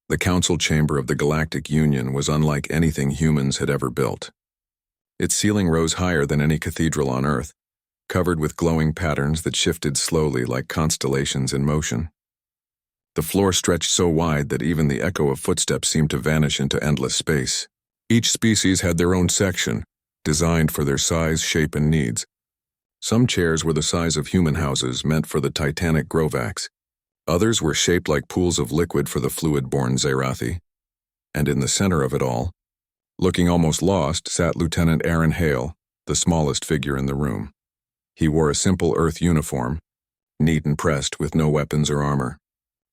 The council chamber of the Galactic Union was unlike anything humans had ever built. Its ceiling rose higher than any cathedral on Earth, covered with glowing patterns that shifted slowly like constellations in motion. The floor stretched so wide that even the echo of footsteps seemed to vanish into endless space. Each species had their own section, designed for their size, shape, and needs. Some chairs were the size of human houses meant for the titanic Grovax. Others were shaped like pools of liquid for the fluid-born Zerathi. And in the center of it all, looking almost lost, sat Lieutenant Aaron Hale, the smallest figure in the room. He wore a simple Earth uniform, neat and pressed with no weapons or armor.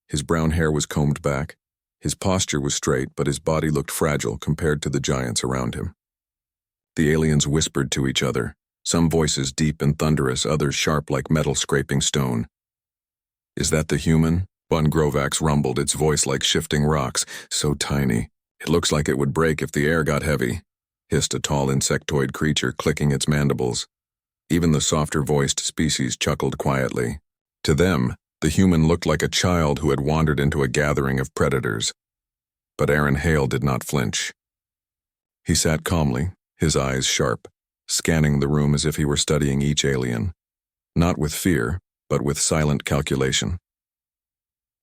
His brown hair was combed back. His posture was straight, but his body looked fragile compared to the giants around him. The aliens whispered to each other, some voices deep and thunderous, others sharp like metal scraping stone. "Is that the human?" One Grovax rumbled, its voice like shifting rocks, so tiny. "It looks like it would break if the air got heavy," hissed a tall insectoid creature, clicking its mandibles. Even the softer-voiced species chuckled quietly. To them, the human looked like a child who had wandered into a gathering of predators. But Aaron Hale did not flinch. He sat calmly, his eyes sharp, scanning the room as if he were studying each alien, not with fear, but with silent calculation.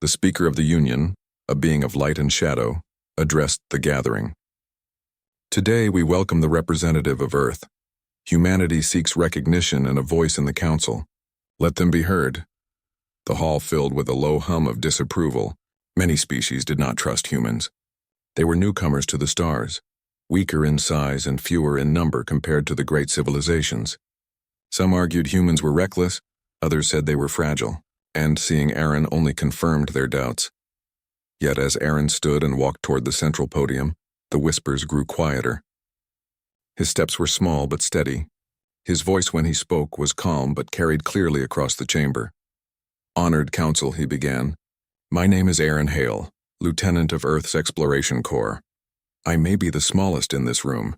The Speaker of the Union, a being of light and shadow, addressed the gathering. "Today we welcome the representative of Earth. Humanity seeks recognition and a voice in the Council. Let them be heard." The hall filled with a low hum of disapproval. Many species did not trust humans. They were newcomers to the stars, weaker in size and fewer in number compared to the great civilizations. Some argued humans were reckless, others said they were fragile, and seeing Aaron only confirmed their doubts. Yet as Aaron stood and walked toward the central podium, the whispers grew quieter. His steps were small but steady. His voice when he spoke was calm but carried clearly across the chamber. "Honored Council," he began. "My name is Aaron Hale, Lieutenant of Earth's Exploration Corps. I may be the smallest in this room,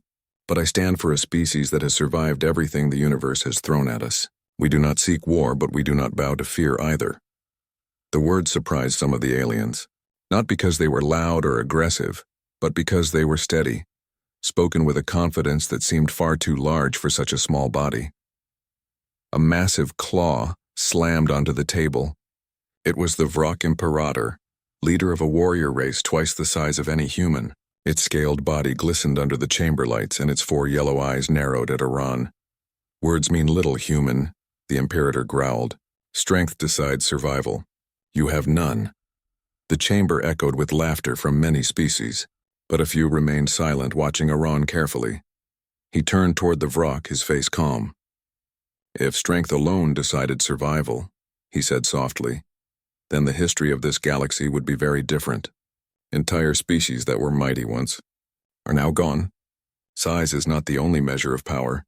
but I stand for a species that has survived everything the universe has thrown at us. We do not seek war, but we do not bow to fear either." The words surprised some of the aliens, not because they were loud or aggressive, but because they were steady, spoken with a confidence that seemed far too large for such a small body. A massive claw slammed onto the table. It was the Vrock Imperator, leader of a warrior race twice the size of any human. Its scaled body glistened under the chamber lights, and its 4 yellow eyes narrowed at Iran. "Words mean little, human," the Imperator growled. "Strength decides survival. You have none." The chamber echoed with laughter from many species, but a few remained silent, watching Iran carefully. He turned toward the Vrock, his face calm. "If strength alone decided survival," he said softly, "then the history of this galaxy would be very different. Entire species that were mighty once are now gone. Size is not the only measure of power."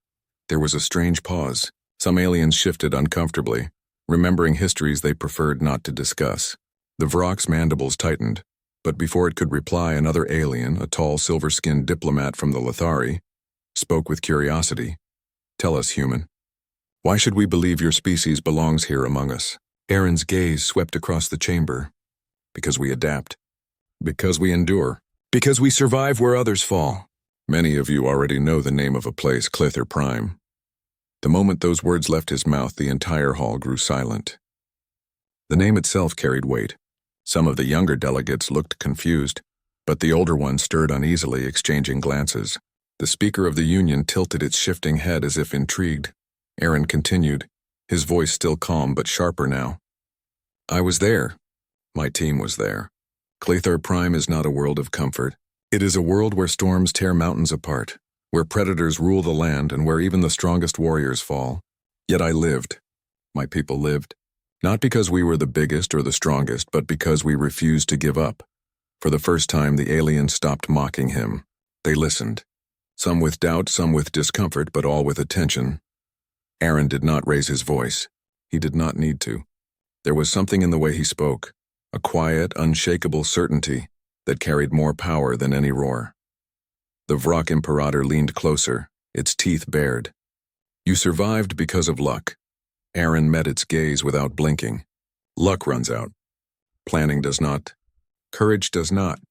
There was a strange pause. Some aliens shifted uncomfortably, remembering histories they preferred not to discuss. The Vrock's mandibles tightened, but before it could reply, another alien, a tall silver-skinned diplomat from the Lithari, spoke with curiosity. "Tell us, human. Why should we believe your species belongs here among us?" Aaron's gaze swept across the chamber. "Because we adapt. Because we endure. Because we survive where others fall. Many of you already know the name of a place, GalacticPrime." The moment those words left his mouth, the entire hall grew silent. The name itself carried weight. Some of the younger delegates looked confused, but the older ones stirred uneasily, exchanging glances. The Speaker of the Union tilted its shifting head as if intrigued. Aaron continued, his voice still calm but sharper now. "I was there. My team was there. GalacticPrime is not a world of comfort. It is a world where storms tear mountains apart, where predators rule the land, and where even the strongest warriors fall. Yet I lived. My people lived. Not because we were the biggest or the strongest, but because we refused to give up." For the first time, the aliens stopped mocking him. They listened. Some with doubt, some with discomfort, but all with attention. Aaron did not raise his voice. He did not need to. There was something in the way he spoke, a quiet, unshakable certainty that carried more power than any roar. The Vrock Imperator leaned closer, its teeth bared. "You survived because of luck." Aaron met its gaze without blinking. "Luck runs out. Planning does not. Courage does not.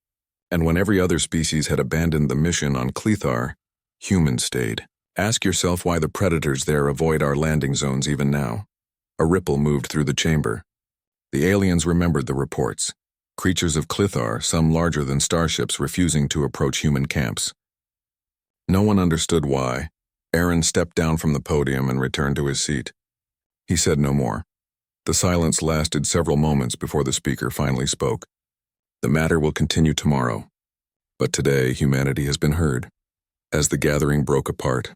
And when every other species had abandoned the mission on Clethar, humans stayed. Ask yourself why the predators there avoid our landing zones even now. A ripple moved through the chamber. The aliens remembered the reports. Creatures of Clethar, some larger than starships, refusing to approach human camps. No one understood why. Aaron stepped down from the podium and returned to his seat. He said no more. The silence lasted several moments before the speaker finally spoke. The matter will continue tomorrow. But today, humanity has been heard. As the gathering broke apart,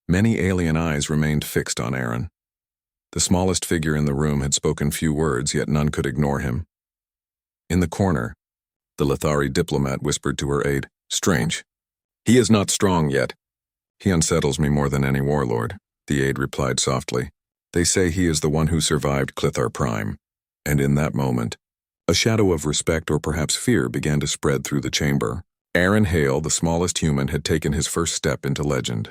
many alien eyes remained fixed on Aaron. The smallest figure in the room had spoken few words, yet none could ignore him. In the corner, the Lethari diplomat whispered to her aide, "Strange. He is not strong yet." "He unsettles me more than any warlord," the aide replied softly. "They say he is the one who survived GalacticPrime." And in that moment, a shadow of respect or perhaps fear began to spread through the chamber. Aaron Hale, the smallest human, had taken his first step into legend.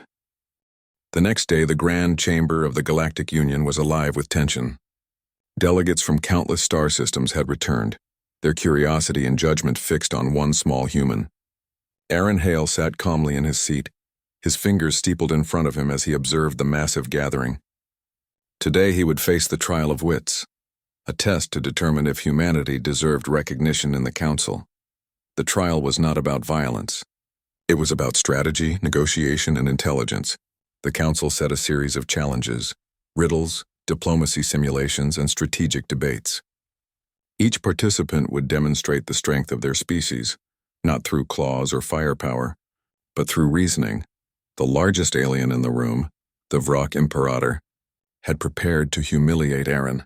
The next day, the grand chamber of the Galactic Union was alive with tension. Delegates from countless star systems had returned, their curiosity and judgment fixed on one small human. Aaron Hale sat calmly in his seat, his fingers steepled in front of him as he observed the massive gathering. Today he would face the trial of wits, a test to determine if humanity deserved recognition in the Council. The trial was not about violence. It was about strategy, negotiation, and intelligence. The Council set a series of challenges, riddles, diplomacy simulations, and strategic debates. Each participant would demonstrate the strength of their species, not through claws or firepower, but through reasoning. The largest alien in the room, the Vrock Imperator, had prepared to humiliate Aaron.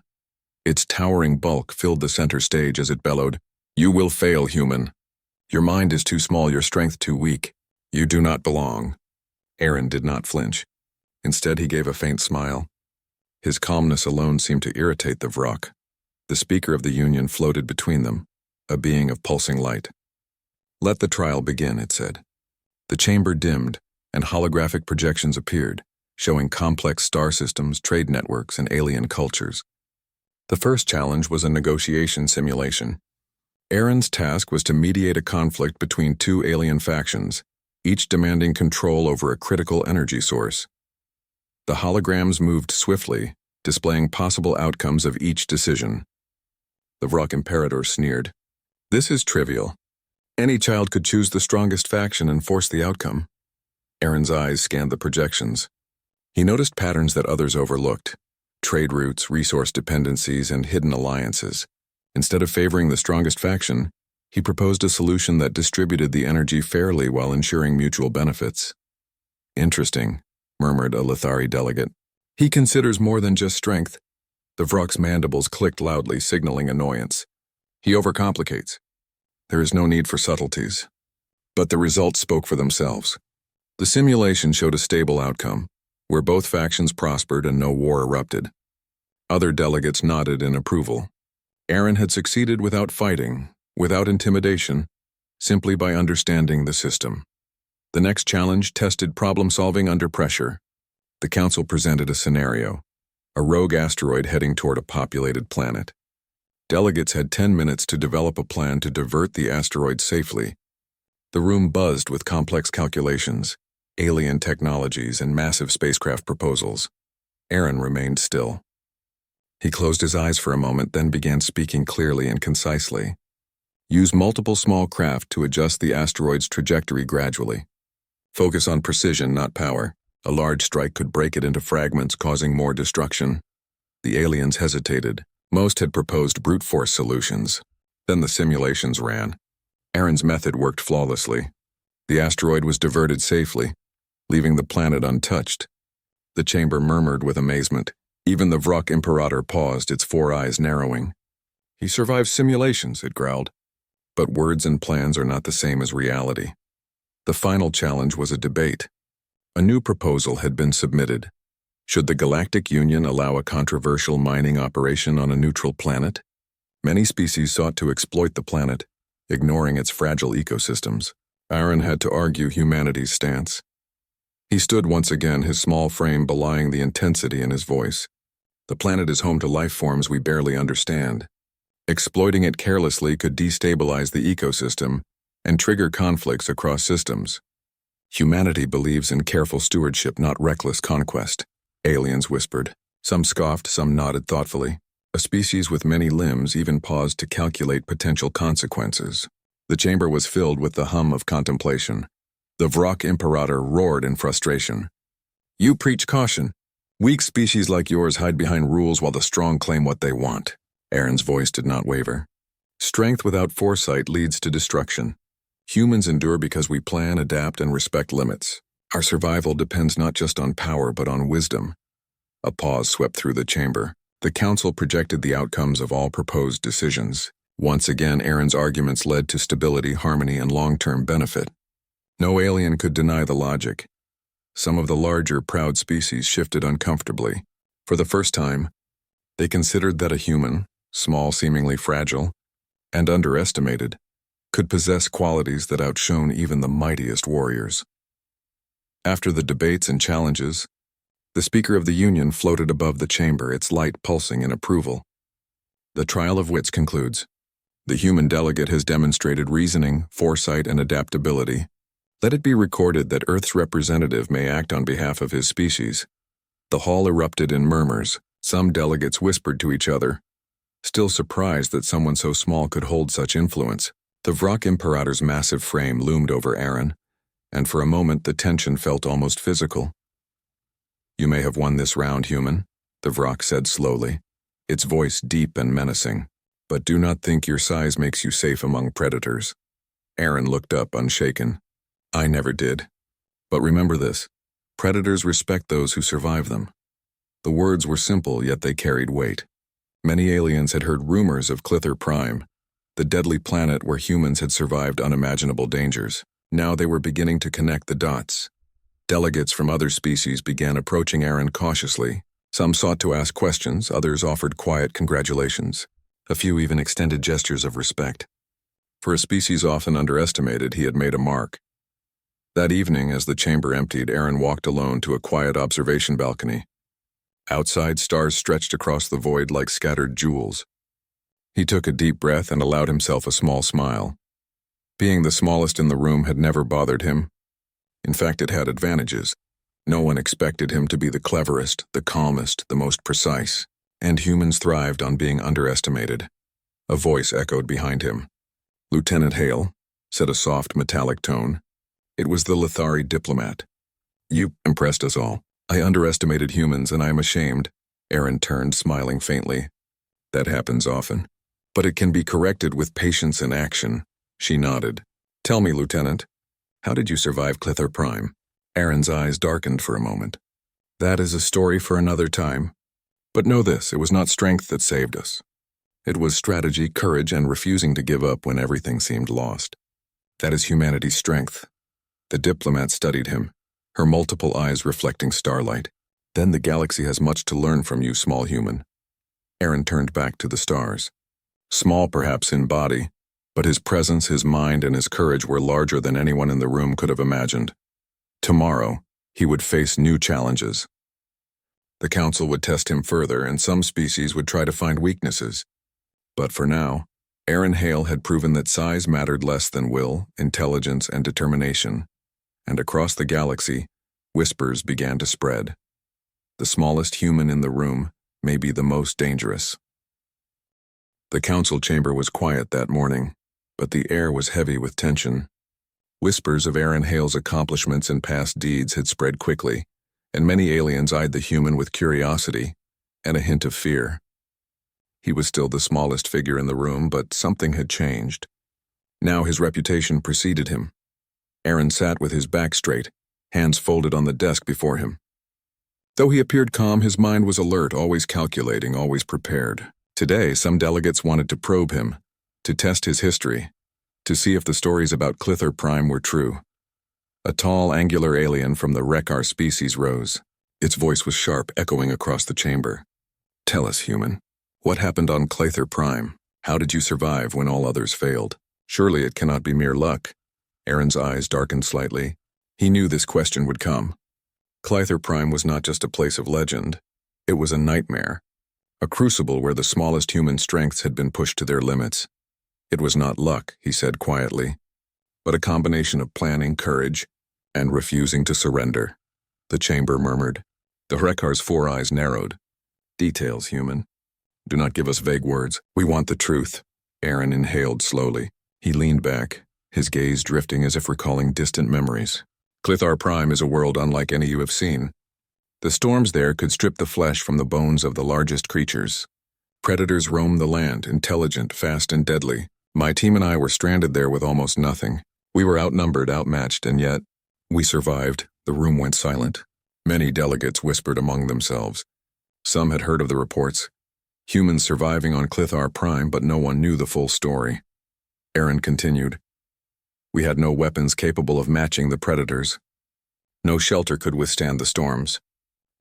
Its towering bulk filled the center stage as it bellowed, "You will fail, human. Your mind is too small, your strength too weak. You do not belong." Aaron did not flinch. Instead, he gave a faint smile. His calmness alone seemed to irritate the Vrock. The Speaker of the Union floated between them, a being of pulsing light. "Let the trial begin," it said. The chamber dimmed, and holographic projections appeared, showing complex star systems, trade networks, and alien cultures. The first challenge was a negotiation simulation. Aaron's task was to mediate a conflict between two alien factions, each demanding control over a critical energy source. The holograms moved swiftly, displaying possible outcomes of each decision. The Vrock Imperator sneered. "This is trivial. Any child could choose the strongest faction and force the outcome." Aaron's eyes scanned the projections. He noticed patterns that others overlooked: trade routes, resource dependencies, and hidden alliances. Instead of favoring the strongest faction, he proposed a solution that distributed the energy fairly while ensuring mutual benefits. "Interesting," murmured a Lethari delegate. "He considers more than just strength." The Vrock's mandibles clicked loudly, signaling annoyance. "He overcomplicates. There is no need for subtleties." But the results spoke for themselves. The simulation showed a stable outcome, where both factions prospered and no war erupted. Other delegates nodded in approval. Aaron had succeeded without fighting, without intimidation, simply by understanding the system. The next challenge tested problem-solving under pressure. The Council presented a scenario: a rogue asteroid heading toward a populated planet. Delegates had 10 minutes to develop a plan to divert the asteroid safely. The room buzzed with complex calculations, alien technologies, and massive spacecraft proposals. Aaron remained still. He closed his eyes for a moment, then began speaking clearly and concisely. Use multiple small craft to adjust the asteroid's trajectory gradually. Focus on precision, not power. A large strike could break it into fragments, causing more destruction. The aliens hesitated. Most had proposed brute force solutions. Then the simulations ran. Aaron's method worked flawlessly. The asteroid was diverted safely, leaving the planet untouched. The chamber murmured with amazement. Even the Vrock Imperator paused, its 4 eyes narrowing. "He survived simulations," it growled. But words and plans are not the same as reality. The final challenge was a debate. A new proposal had been submitted. Should the Galactic Union allow a controversial mining operation on a neutral planet? Many species sought to exploit the planet, ignoring its fragile ecosystems. Aaron had to argue humanity's stance. He stood once again, his small frame belying the intensity in his voice. "The planet is home to life forms we barely understand. Exploiting it carelessly could destabilize the ecosystem and trigger conflicts across systems. Humanity believes in careful stewardship, not reckless conquest, aliens whispered. Some scoffed, some nodded thoughtfully. A species with many limbs even paused to calculate potential consequences. The chamber was filled with the hum of contemplation. The Vrock Imperator roared in frustration. You preach caution. Weak species like yours hide behind rules while the strong claim what they want. Aaron's voice did not waver. Strength without foresight leads to destruction. Humans endure because we plan, adapt, and respect limits. Our survival depends not just on power but on wisdom. A pause swept through the chamber. The council projected the outcomes of all proposed decisions. Once again, Aaron's arguments led to stability, harmony, and long-term benefit. No alien could deny the logic. Some of the larger, proud species shifted uncomfortably. For the first time, they considered that a human, small, seemingly fragile, and underestimated, could possess qualities that outshone even the mightiest warriors. After the debates and challenges, the Speaker of the Union floated above the chamber, its light pulsing in approval. The trial of wits concludes. The human delegate has demonstrated reasoning, foresight, and adaptability. Let it be recorded that Earth's representative may act on behalf of his species. The hall erupted in murmurs. Some delegates whispered to each other, still surprised that someone so small could hold such influence. The Vrock Imperator's massive frame loomed over Aaron, and for a moment the tension felt almost physical. You may have won this round, human, the Vrock said slowly, its voice deep and menacing. But do not think your size makes you safe among predators. Aaron looked up, unshaken. I never did. But remember this. Predators respect those who survive them. The words were simple, yet they carried weight. Many aliens had heard rumors of CosmicAdventures, the deadly planet where humans had survived unimaginable dangers. Now they were beginning to connect the dots. Delegates from other species began approaching Aaron cautiously. Some sought to ask questions, others offered quiet congratulations. A few even extended gestures of respect. For a species often underestimated, he had made a mark. That evening, as the chamber emptied, Aaron walked alone to a quiet observation balcony. Outside, stars stretched across the void like scattered jewels. He took a deep breath and allowed himself a small smile. Being the smallest in the room had never bothered him. In fact, it had advantages. No one expected him to be the cleverest, the calmest, the most precise. And humans thrived on being underestimated. A voice echoed behind him. Lieutenant Hale, said a soft, metallic tone. It was the Lithari diplomat. You impressed us all. I underestimated humans, and I am ashamed. Aaron turned, smiling faintly. That happens often. But it can be corrected with patience and action. She nodded. Tell me, Lieutenant, how did you survive CosmicAdventures? Aaron's eyes darkened for a moment. That is a story for another time. But know this, it was not strength that saved us. It was strategy, courage, and refusing to give up when everything seemed lost. That is humanity's strength. The diplomat studied him, her multiple eyes reflecting starlight. Then the galaxy has much to learn from you, small human. Aaron turned back to the stars. Small perhaps in body, but his presence, his mind, and his courage were larger than anyone in the room could have imagined. Tomorrow, he would face new challenges. The council would test him further, and some species would try to find weaknesses. But for now, Aaron Hale had proven that size mattered less than will, intelligence, and determination. And across the galaxy, whispers began to spread. The smallest human in the room may be the most dangerous. The council chamber was quiet that morning, but the air was heavy with tension. Whispers of Aaron Hale's accomplishments and past deeds had spread quickly, and many aliens eyed the human with curiosity and a hint of fear. He was still the smallest figure in the room, but something had changed. Now his reputation preceded him. Aaron sat with his back straight, hands folded on the desk before him. Though he appeared calm, his mind was alert, always calculating, always prepared. Today, some delegates wanted to probe him, to test his history, to see if the stories about CosmicAdventures were true. A tall, angular alien from the Rekar species rose. Its voice was sharp, echoing across the chamber. Tell us, human, what happened on CosmicAdventures? How did you survive when all others failed? Surely it cannot be mere luck. Aaron's eyes darkened slightly. He knew this question would come. CosmicAdventures was not just a place of legend. It was a nightmare. A crucible where the smallest human strengths had been pushed to their limits. It was not luck, he said quietly, but a combination of planning, courage, and refusing to surrender. The chamber murmured. The Hrekar's 4 eyes narrowed. Details, human. Do not give us vague words. We want the truth. Aaron inhaled slowly. He leaned back, his gaze drifting as if recalling distant memories. ClithArPrime is a world unlike any you have seen. The storms there could strip the flesh from the bones of the largest creatures. Predators roam the land, intelligent, fast, and deadly. My team and I were stranded there with almost nothing. We were outnumbered, outmatched, and yet we survived. The room went silent. Many delegates whispered among themselves. Some had heard of the reports. Humans surviving on ClithArPrime, but no one knew the full story. Aaron continued. We had no weapons capable of matching the predators. No shelter could withstand the storms.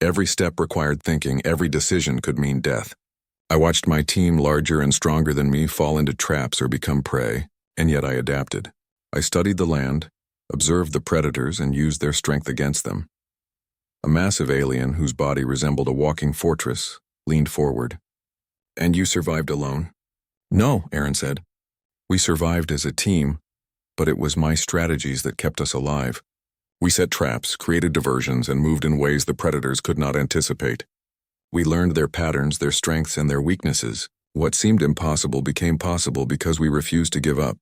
Every step required thinking, every decision could mean death. I watched my team, larger and stronger than me, fall into traps or become prey, and yet I adapted. I studied the land, observed the predators, and used their strength against them. A massive alien, whose body resembled a walking fortress, leaned forward. And you survived alone? No, Aaron said. We survived as a team, but it was my strategies that kept us alive. We set traps, created diversions, and moved in ways the predators could not anticipate. We learned their patterns, their strengths, and their weaknesses. What seemed impossible became possible because we refused to give up.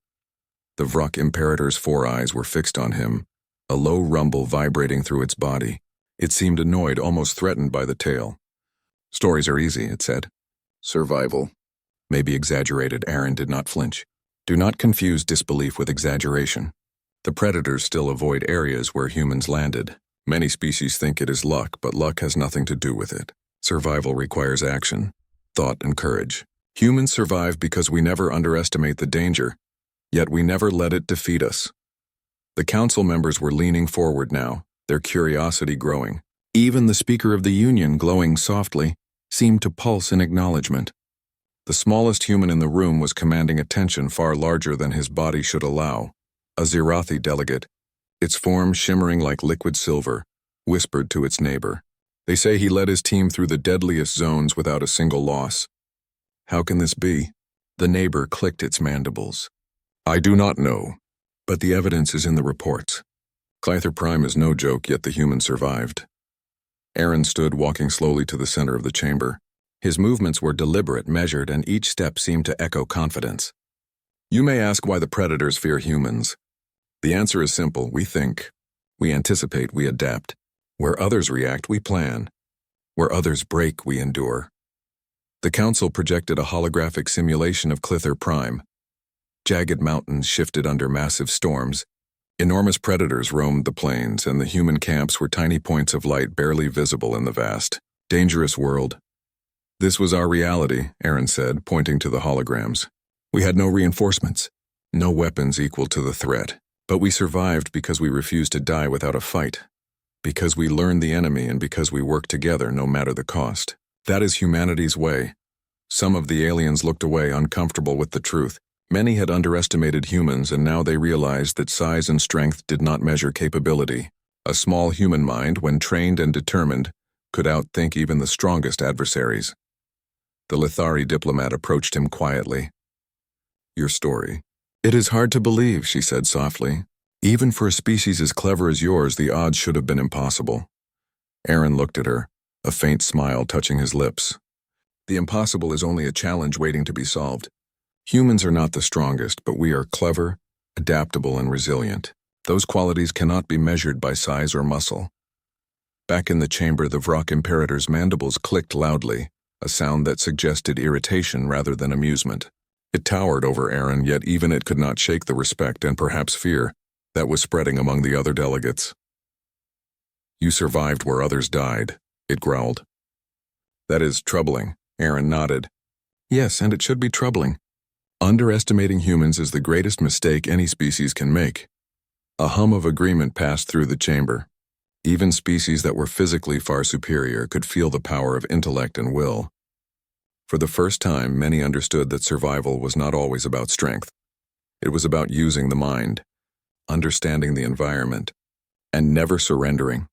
The Vrok Imperator's 4 eyes were fixed on him, a low rumble vibrating through its body. It seemed annoyed, almost threatened by the tale. Stories are easy, it said. Survival. Maybe exaggerated. Aaron did not flinch. Do not confuse disbelief with exaggeration. The predators still avoid areas where humans landed. Many species think it is luck, but luck has nothing to do with it. Survival requires action, thought, and courage. Humans survive because we never underestimate the danger, yet we never let it defeat us. The council members were leaning forward now, their curiosity growing. Even the Speaker of the Union, glowing softly, seemed to pulse in acknowledgement. The smallest human in the room was commanding attention far larger than his body should allow. A Zirathi delegate, its form shimmering like liquid silver, whispered to its neighbor. They say he led his team through the deadliest zones without a single loss. How can this be? The neighbor clicked its mandibles. I do not know, but the evidence is in the reports. ClithArPrime is no joke, yet the human survived. Aaron stood, walking slowly to the center of the chamber. His movements were deliberate, measured, and each step seemed to echo confidence. You may ask why the predators fear humans. The answer is simple. We think. We anticipate. We adapt. Where others react, we plan. Where others break, we endure. The council projected a holographic simulation of ClithArPrime. Jagged mountains shifted under massive storms. Enormous predators roamed the plains, and the human camps were tiny points of light barely visible in the vast, dangerous world. This was our reality, Aaron said, pointing to the holograms. We had no reinforcements, no weapons equal to the threat, but we survived because we refused to die without a fight. Because we learned the enemy and because we worked together no matter the cost. That is humanity's way. Some of the aliens looked away, uncomfortable with the truth. Many had underestimated humans, and now they realized that size and strength did not measure capability. A small human mind, when trained and determined, could outthink even the strongest adversaries. The Lithari diplomat approached him quietly. Your story. It is hard to believe, she said softly. Even for a species as clever as yours, the odds should have been impossible. Aaron looked at her, a faint smile touching his lips. The impossible is only a challenge waiting to be solved. Humans are not the strongest, but we are clever, adaptable, and resilient. Those qualities cannot be measured by size or muscle. Back in the chamber, the Vrok Imperator's mandibles clicked loudly, a sound that suggested irritation rather than amusement. It towered over Aaron, yet even it could not shake the respect and perhaps fear that was spreading among the other delegates. You survived where others died, it growled. That is troubling, Aaron nodded. Yes, and it should be troubling. Underestimating humans is the greatest mistake any species can make. A hum of agreement passed through the chamber. Even species that were physically far superior could feel the power of intellect and will. For the first time, many understood that survival was not always about strength. It was about using the mind, understanding the environment, and never surrendering.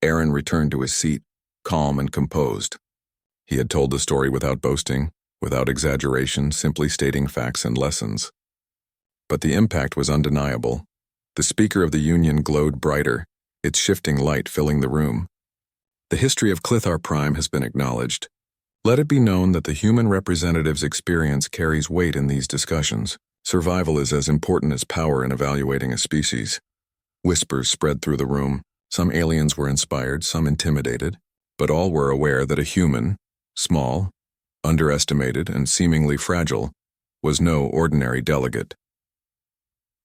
Aaron returned to his seat, calm and composed. He had told the story without boasting, without exaggeration, simply stating facts and lessons. But the impact was undeniable. The speaker of the Union glowed brighter, its shifting light filling the room. The history of ClithRPrime has been acknowledged. Let it be known that the human representative's experience carries weight in these discussions. Survival is as important as power in evaluating a species. Whispers spread through the room. Some aliens were inspired, some intimidated, but all were aware that a human, small, underestimated, and seemingly fragile, was no ordinary delegate.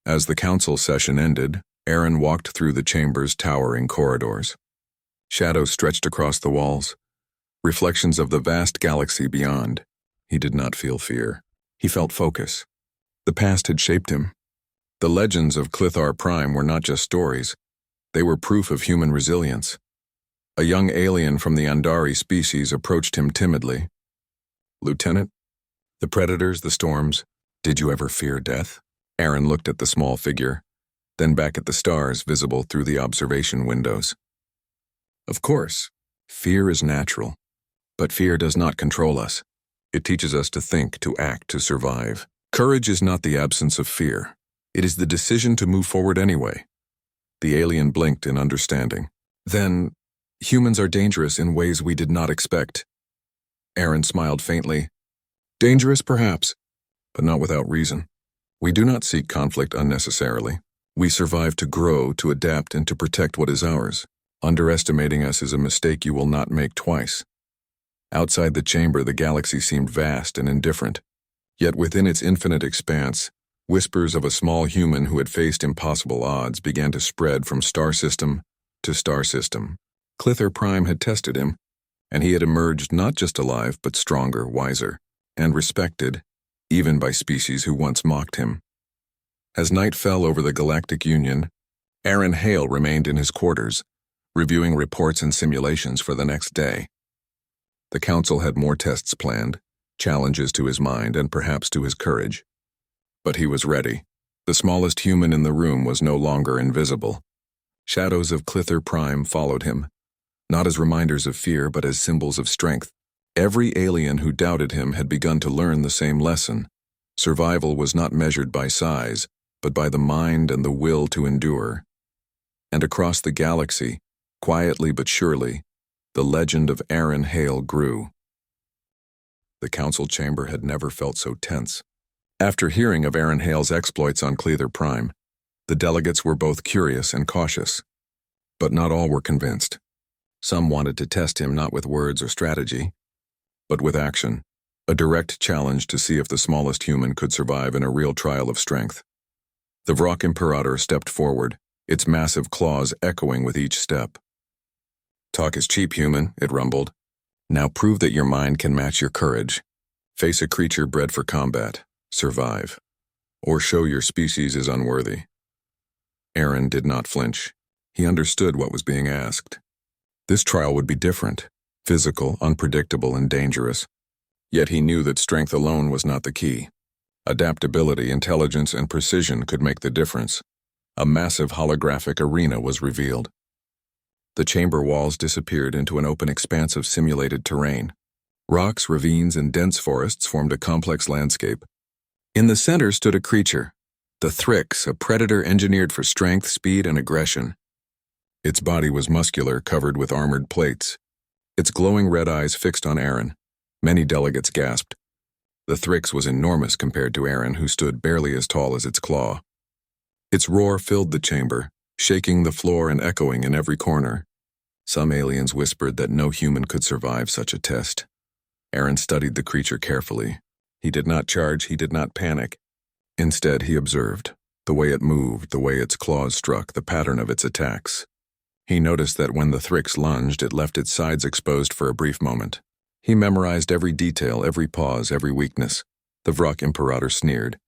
As the council session ended, Aaron walked through the chamber's towering corridors. Shadows stretched across the walls, reflections of the vast galaxy beyond. He did not feel fear. He felt focus. The past had shaped him. The legends of ClithRPrime were not just stories. They were proof of human resilience. A young alien from the Andari species approached him timidly. "Lieutenant, the predators, the storms, did you ever fear death?" Aaron looked at the small figure, then back at the stars visible through the observation windows. "Of course, fear is natural, but fear does not control us. It teaches us to think, to act, to survive. Courage is not the absence of fear. It is the decision to move forward anyway." The alien blinked in understanding. "Then, humans are dangerous in ways we did not expect." Aaron smiled faintly. "Dangerous, perhaps, but not without reason. We do not seek conflict unnecessarily. We survive to grow, to adapt, and to protect what is ours. Underestimating us is a mistake you will not make twice." Outside the chamber, the galaxy seemed vast and indifferent. Yet within its infinite expanse, whispers of a small human who had faced impossible odds began to spread from star system to star system. ClithRPrime had tested him, and he had emerged not just alive, but stronger, wiser, and respected, even by species who once mocked him. As night fell over the Galactic Union, Aaron Hale remained in his quarters, reviewing reports and simulations for the next day. The council had more tests planned, challenges to his mind and perhaps to his courage. But he was ready. The smallest human in the room was no longer invisible. Shadows of ClithRPrime followed him, not as reminders of fear but as symbols of strength. Every alien who doubted him had begun to learn the same lesson. Survival was not measured by size, but by the mind and the will to endure. And across the galaxy, quietly but surely, the legend of Aaron Hale grew. The council chamber had never felt so tense. After hearing of Aaron Hale's exploits on ClithRPrime, the delegates were both curious and cautious. But not all were convinced. Some wanted to test him not with words or strategy, but with action, a direct challenge to see if the smallest human could survive in a real trial of strength. The Vrock Imperator stepped forward, its massive claws echoing with each step. "Talk is cheap, human," it rumbled. "Now prove that your mind can match your courage. Face a creature bred for combat, survive, or show your species is unworthy." Aaron did not flinch. He understood what was being asked. This trial would be different, physical, unpredictable, and dangerous. Yet he knew that strength alone was not the key. Adaptability, intelligence, and precision could make the difference. A massive holographic arena was revealed. The chamber walls disappeared into an open expanse of simulated terrain. Rocks, ravines, and dense forests formed a complex landscape. In the center stood a creature, the Thrix, a predator engineered for strength, speed, and aggression. Its body was muscular, covered with armored plates. Its glowing red eyes fixed on Aaron. Many delegates gasped. The Thrix was enormous compared to Aaron, who stood barely as tall as its claw. Its roar filled the chamber, shaking the floor and echoing in every corner. Some aliens whispered that no human could survive such a test. Aaron studied the creature carefully. He did not charge, he did not panic. Instead, he observed the way it moved, the way its claws struck, the pattern of its attacks. He noticed that when the Thrix lunged, it left its sides exposed for a brief moment. He memorized every detail, every pause, every weakness. The Vrock Imperator sneered.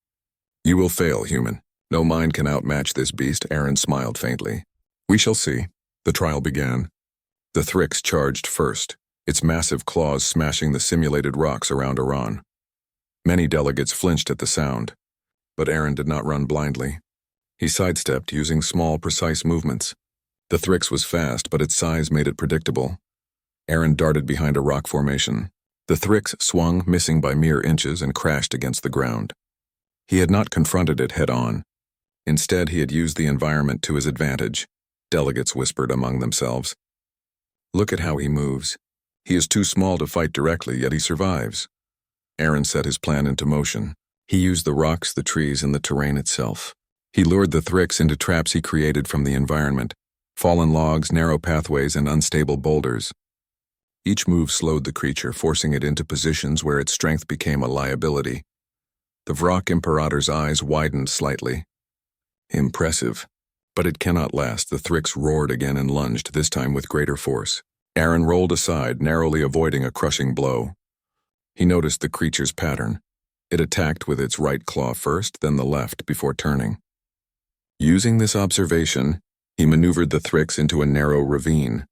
"You will fail, human. No mind can outmatch this beast," Aaron smiled faintly. "We shall see." The trial began. The Thrix charged first, its massive claws smashing the simulated rocks around Iran. Many delegates flinched at the sound, but Aaron did not run blindly. He sidestepped, using small, precise movements. The Thrix was fast, but its size made it predictable. Aaron darted behind a rock formation. The Thrix swung, missing by mere inches, and crashed against the ground. He had not confronted it head-on. Instead, he had used the environment to his advantage. Delegates whispered among themselves. Look at how he moves. He is too small to fight directly, yet he survives. Aaron set his plan into motion. He used the rocks, the trees, and the terrain itself. He lured the Thrix into traps he created from the environment, fallen logs, narrow pathways, and unstable boulders. Each move slowed the creature, forcing it into positions where its strength became a liability. The Vrock Imperator's eyes widened slightly. Impressive. But it cannot last. The Thrix roared again and lunged, this time with greater force. Aaron rolled aside, narrowly avoiding a crushing blow. He noticed the creature's pattern. It attacked with its right claw first, then the left, before turning. Using this observation, he maneuvered the Thrix into a narrow ravine.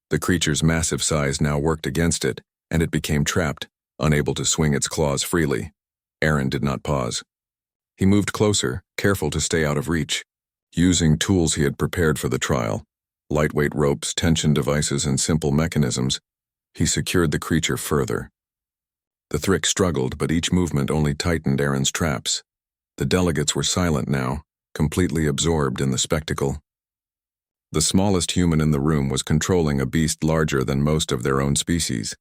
The creature's massive size now worked against it, and it became trapped, unable to swing its claws freely. Aaron did not pause. He moved closer, careful to stay out of reach. Using tools he had prepared for the trial, lightweight ropes, tension devices, and simple mechanisms, he secured the creature further. The Thrix struggled, but each movement only tightened Aaron's traps. The delegates were silent now, completely absorbed in the spectacle. The smallest human in the room was controlling a beast larger than most of their own species.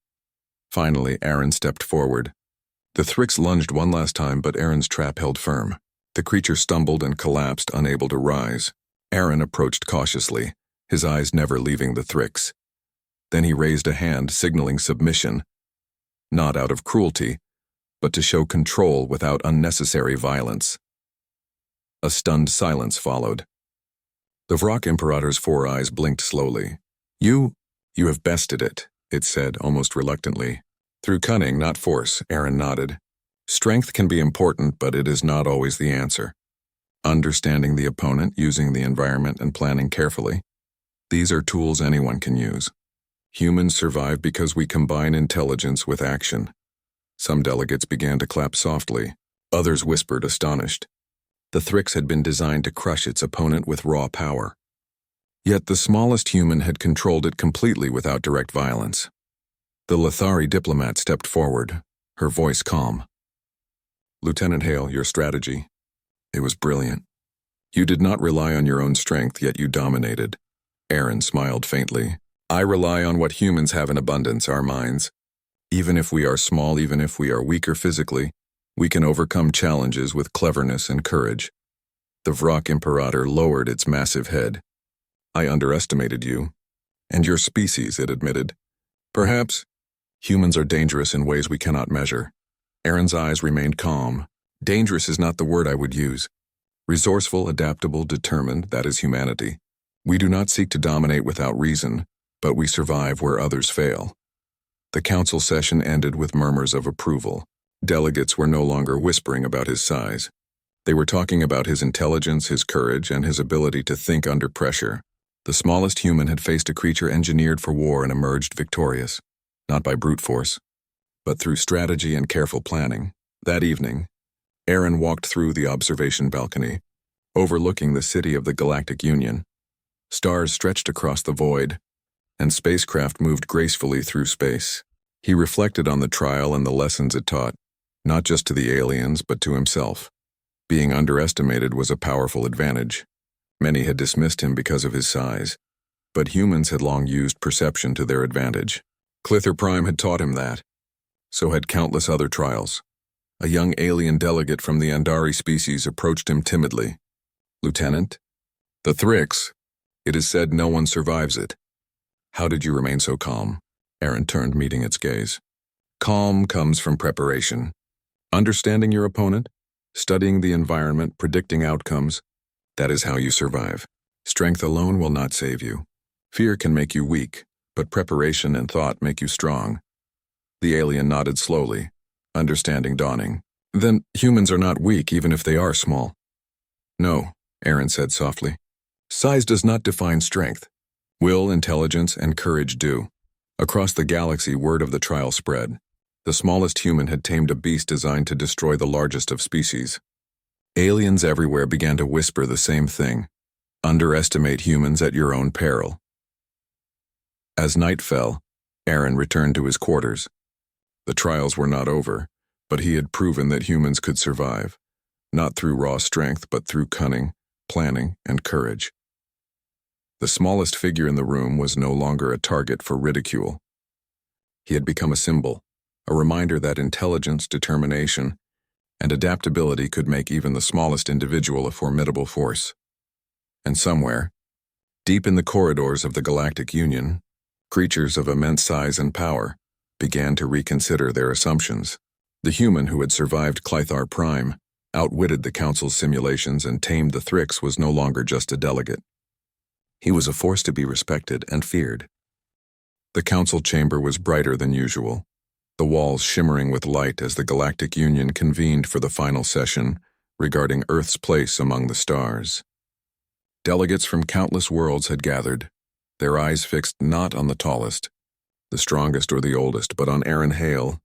Finally, Aaron stepped forward. The Thrix lunged one last time, but Aaron's trap held firm. The creature stumbled and collapsed, unable to rise. Aaron approached cautiously, his eyes never leaving the Thrix. Then he raised a hand, signaling submission, not out of cruelty, but to show control without unnecessary violence. A stunned silence followed. The Vrock Imperator's 4 eyes blinked slowly. You have bested it, it said, almost reluctantly. Through cunning, not force, Aaron nodded. Strength can be important, but it is not always the answer. Understanding the opponent, using the environment, and planning carefully. These are tools anyone can use. Humans survive because we combine intelligence with action. Some delegates began to clap softly. Others whispered, astonished. The Thrix had been designed to crush its opponent with raw power. Yet the smallest human had controlled it completely without direct violence. The Lithari diplomat stepped forward, her voice calm. Lieutenant Hale, your strategy. It was brilliant. You did not rely on your own strength, yet you dominated. Aaron smiled faintly. I rely on what humans have in abundance, our minds. Even if we are small, even if we are weaker physically, we can overcome challenges with cleverness and courage. The Vrock Imperator lowered its massive head. I underestimated you. And your species, it admitted. Perhaps. Humans are dangerous in ways we cannot measure. Aaron's eyes remained calm. Dangerous is not the word I would use. Resourceful, adaptable, determined, that is humanity. We do not seek to dominate without reason, but we survive where others fail. The council session ended with murmurs of approval. Delegates were no longer whispering about his size. They were talking about his intelligence, his courage, and his ability to think under pressure. The smallest human had faced a creature engineered for war and emerged victorious, not by brute force, but through strategy and careful planning. That evening, Aaron walked through the observation balcony, overlooking the city of the Galactic Union. Stars stretched across the void, and spacecraft moved gracefully through space. He reflected on the trial and the lessons it taught, not just to the aliens, but to himself. Being underestimated was a powerful advantage. Many had dismissed him because of his size, but humans had long used perception to their advantage. ClitherPrime had taught him that. So had countless other trials. A young alien delegate from the Andari species approached him timidly. Lieutenant, the Thrix, it is said no one survives it. How did you remain so calm? Aaron turned, meeting its gaze. Calm comes from preparation. Understanding your opponent, studying the environment, predicting outcomes, that is how you survive. Strength alone will not save you. Fear can make you weak, but preparation and thought make you strong. The alien nodded slowly, understanding dawning. Then humans are not weak even if they are small. No, Aaron said softly. Size does not define strength. Will, intelligence, and courage do. Across the galaxy, word of the trial spread. The smallest human had tamed a beast designed to destroy the largest of species. Aliens everywhere began to whisper the same thing. Underestimate humans at your own peril. As night fell, Aaron returned to his quarters. The trials were not over, but he had proven that humans could survive. not through raw strength but through cunning, planning, and courage. The smallest figure in the room was no longer a target for ridicule. He had become a symbol, a reminder that intelligence, determination, and adaptability could make even the smallest individual a formidable force. And somewhere, deep in the corridors of the Galactic Union, creatures of immense size and power began to reconsider their assumptions. The human who had survived GalacticPrime, outwitted the Council's simulations, and tamed the Thrix was no longer just a delegate. He was a force to be respected and feared. The Council chamber was brighter than usual, the walls shimmering with light as the Galactic Union convened for the final session regarding Earth's place among the stars. Delegates from countless worlds had gathered, their eyes fixed not on the tallest, the strongest or the oldest, but on Aaron Hale,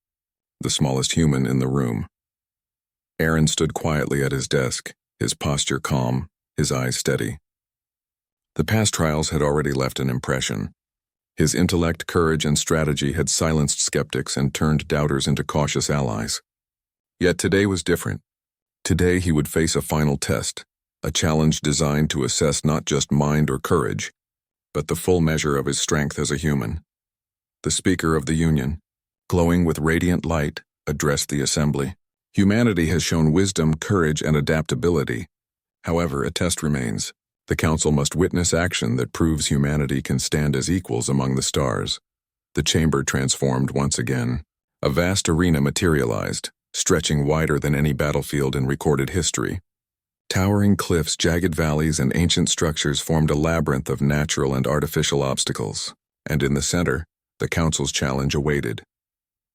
the smallest human in the room. Aaron stood quietly at his desk, his posture calm, his eyes steady. The past trials had already left an impression. His intellect, courage, and strategy had silenced skeptics and turned doubters into cautious allies. Yet today was different. Today he would face a final test, a challenge designed to assess not just mind or courage, but the full measure of his strength as a human. The Speaker of the Union, glowing with radiant light, addressed the assembly. Humanity has shown wisdom, courage, and adaptability. However, a test remains. The Council must witness action that proves humanity can stand as equals among the stars. The chamber transformed once again. A vast arena materialized, stretching wider than any battlefield in recorded history. Towering cliffs, jagged valleys, and ancient structures formed a labyrinth of natural and artificial obstacles. And in the center, the Council's challenge awaited.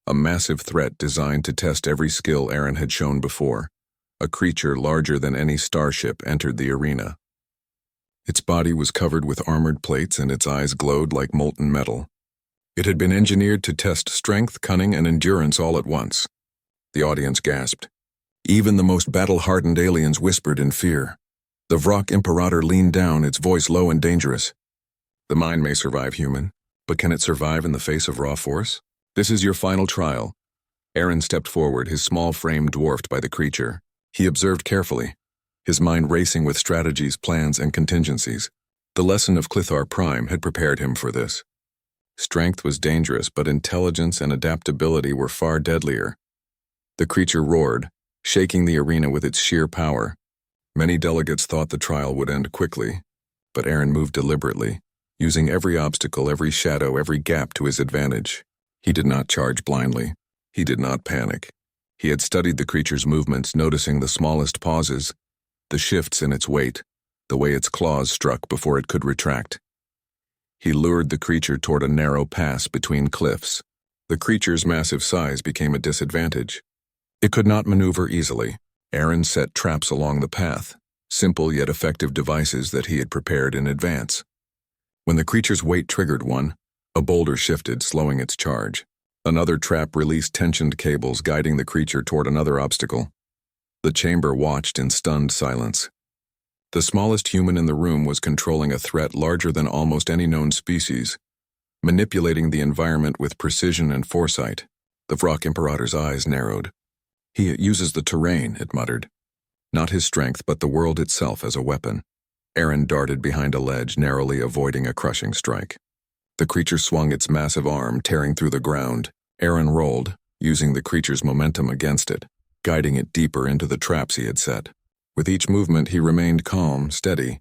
A massive threat designed to test every skill Aaron had shown before. A creature larger than any starship entered the arena. Its body was covered with armored plates and its eyes glowed like molten metal. It had been engineered to test strength, cunning, and endurance all at once. The audience gasped. Even the most battle-hardened aliens whispered in fear. The Vrock Imperator leaned down, its voice low and dangerous. The mind may survive human, but can it survive in the face of raw force? This is your final trial. Aaron stepped forward, his small frame dwarfed by the creature. He observed carefully, his mind racing with strategies, plans, and contingencies. The lesson of GalacticPrime had prepared him for this. Strength was dangerous, but intelligence and adaptability were far deadlier. The creature roared, shaking the arena with its sheer power. Many delegates thought the trial would end quickly, but Aaron moved deliberately, using every obstacle, every shadow, every gap to his advantage. He did not charge blindly. He did not panic. He had studied the creature's movements, noticing the smallest pauses, the shifts in its weight, the way its claws struck before it could retract. He lured the creature toward a narrow pass between cliffs. The creature's massive size became a disadvantage. It could not maneuver easily. Aaron set traps along the path, simple yet effective devices that he had prepared in advance. When the creature's weight triggered one, a boulder shifted, slowing its charge. Another trap released tensioned cables, guiding the creature toward another obstacle. The chamber watched in stunned silence. The smallest human in the room was controlling a threat larger than almost any known species, manipulating the environment with precision and foresight. The Vrock Imperator's eyes narrowed. He uses the terrain, it muttered. Not his strength, but the world itself as a weapon. Aaron darted behind a ledge, narrowly avoiding a crushing strike. The creature swung its massive arm, tearing through the ground. Aaron rolled, using the creature's momentum against it, guiding it deeper into the traps he had set. With each movement, he remained calm, steady,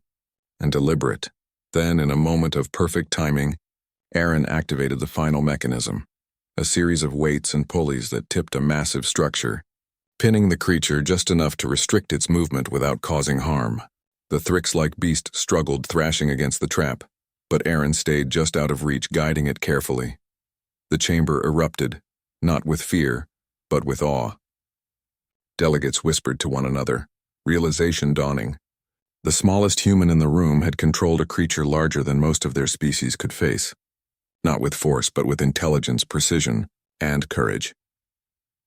and deliberate. Then, in a moment of perfect timing, Aaron activated the final mechanism, a series of weights and pulleys that tipped a massive structure, pinning the creature just enough to restrict its movement without causing harm. The Thrix-like beast struggled, thrashing against the trap, but Aaron stayed just out of reach, guiding it carefully. The chamber erupted, not with fear, but with awe. Delegates whispered to one another, realization dawning. The smallest human in the room had controlled a creature larger than most of their species could face. Not with force, but with intelligence, precision, and courage.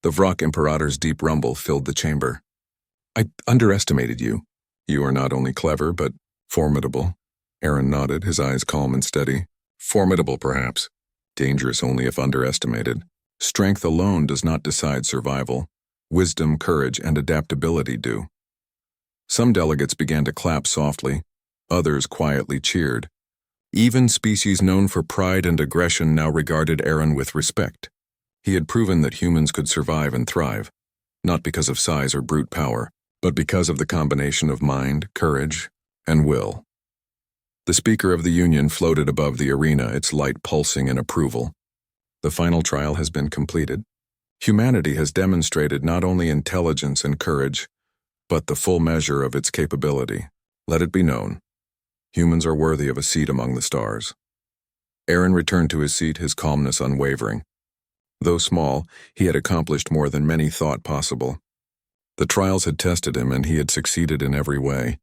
The Vrock Imperator's deep rumble filled the chamber. I underestimated you. You are not only clever, but formidable. Aaron nodded, his eyes calm and steady. Formidable, perhaps. Dangerous only if underestimated. Strength alone does not decide survival. Wisdom, courage, and adaptability do. Some delegates began to clap softly, others quietly cheered. Even species known for pride and aggression now regarded Aaron with respect. He had proven that humans could survive and thrive, not because of size or brute power, but because of the combination of mind, courage, and will. The Speaker of the Union floated above the arena, its light pulsing in approval. The final trial has been completed. Humanity has demonstrated not only intelligence and courage, but the full measure of its capability. Let it be known, humans are worthy of a seat among the stars. Aaron returned to his seat, his calmness unwavering. Though small, he had accomplished more than many thought possible. The trials had tested him, and he had succeeded in every way.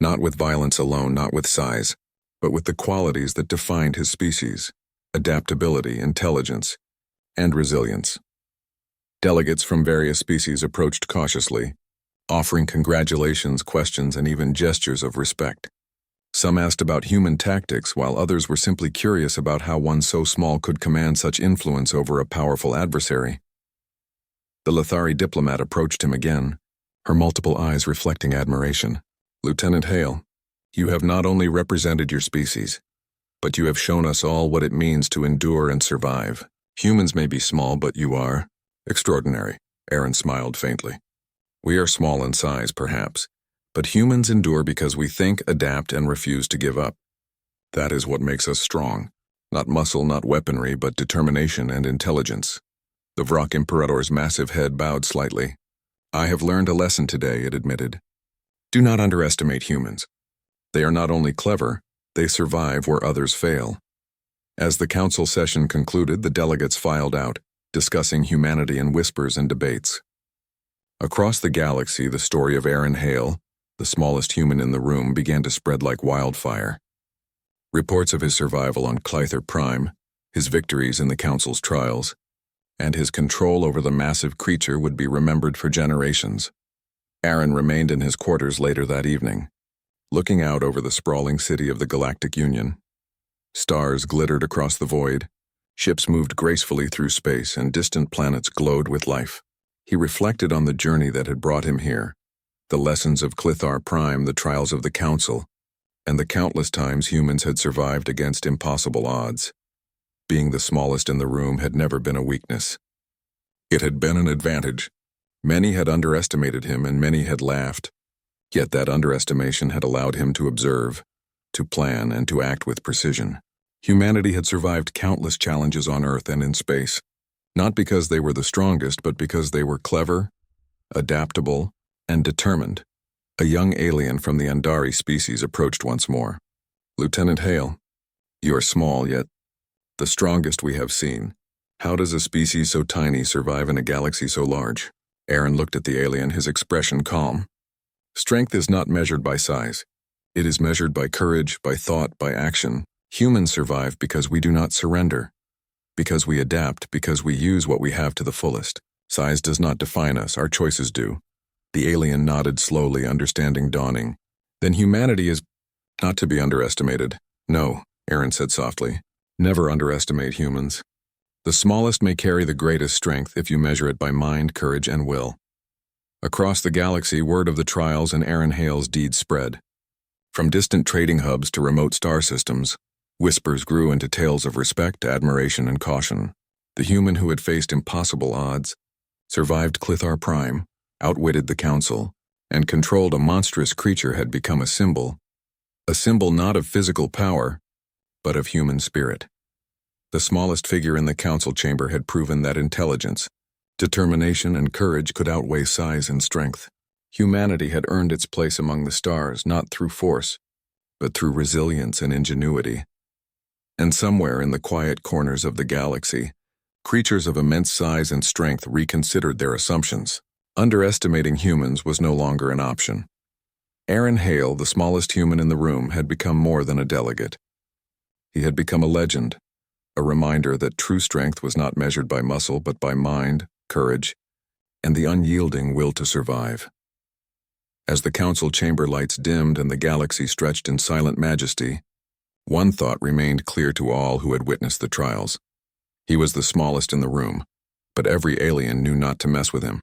Not with violence alone, not with size, but with the qualities that defined his species: adaptability, intelligence, and resilience. Delegates from various species approached cautiously, offering congratulations, questions, and even gestures of respect. Some asked about human tactics, while others were simply curious about how one so small could command such influence over a powerful adversary. The Lethari diplomat approached him again, her multiple eyes reflecting admiration. "Lieutenant Hale, you have not only represented your species, but you have shown us all what it means to endure and survive. Humans may be small, but you are extraordinary." Aaron smiled faintly. "We are small in size, perhaps, but humans endure because we think, adapt, and refuse to give up. That is what makes us strong. Not muscle, not weaponry, but determination and intelligence." The Vrak Imperator's massive head bowed slightly. "I have learned a lesson today," it admitted. "Do not underestimate humans. They are not only clever, they survive where others fail." As the council session concluded, the delegates filed out, discussing humanity in whispers and debates. Across the galaxy, the story of Aaron Hale, the smallest human in the room, began to spread like wildfire. Reports of his survival on GalacticPrime, his victories in the Council's trials, and his control over the massive creature would be remembered for generations. Aaron remained in his quarters later that evening, looking out over the sprawling city of the Galactic Union. Stars glittered across the void, ships moved gracefully through space, and distant planets glowed with life. He reflected on the journey that had brought him here, the lessons of GalacticPrime, the trials of the Council, and the countless times humans had survived against impossible odds. Being the smallest in the room had never been a weakness. It had been an advantage. Many had underestimated him, and many had laughed. Yet that underestimation had allowed him to observe, to plan, and to act with precision. Humanity had survived countless challenges on Earth and in space, not because they were the strongest, but because they were clever, adaptable, and determined. A young alien from the Andari species approached once more. "Lieutenant Hale, you are small, yet the strongest we have seen. How does a species so tiny survive in a galaxy so large?" Aaron looked at the alien, his expression calm. "Strength is not measured by size. It is measured by courage, by thought, by action. Humans survive because we do not surrender, because we adapt, because we use what we have to the fullest. Size does not define us, our choices do." The alien nodded slowly, understanding dawning. "Then humanity is not to be underestimated." "No," Aaron said softly. "Never underestimate humans. The smallest may carry the greatest strength if you measure it by mind, courage, and will." Across the galaxy, word of the trials and Aaron Hale's deeds spread. From distant trading hubs to remote star systems, whispers grew into tales of respect, admiration, and caution. The human who had faced impossible odds, survived GalacticPrime, outwitted the Council, and controlled a monstrous creature had become a symbol not of physical power, but of human spirit. The smallest figure in the Council chamber had proven that intelligence, determination, and courage could outweigh size and strength. Humanity had earned its place among the stars, not through force, but through resilience and ingenuity. And somewhere in the quiet corners of the galaxy, creatures of immense size and strength reconsidered their assumptions. Underestimating humans was no longer an option. Aaron Hale, the smallest human in the room, had become more than a delegate. He had become a legend, a reminder that true strength was not measured by muscle but by mind, courage, and the unyielding will to survive. As the Council chamber lights dimmed and the galaxy stretched in silent majesty, one thought remained clear to all who had witnessed the trials. He was the smallest in the room, but every alien knew not to mess with him.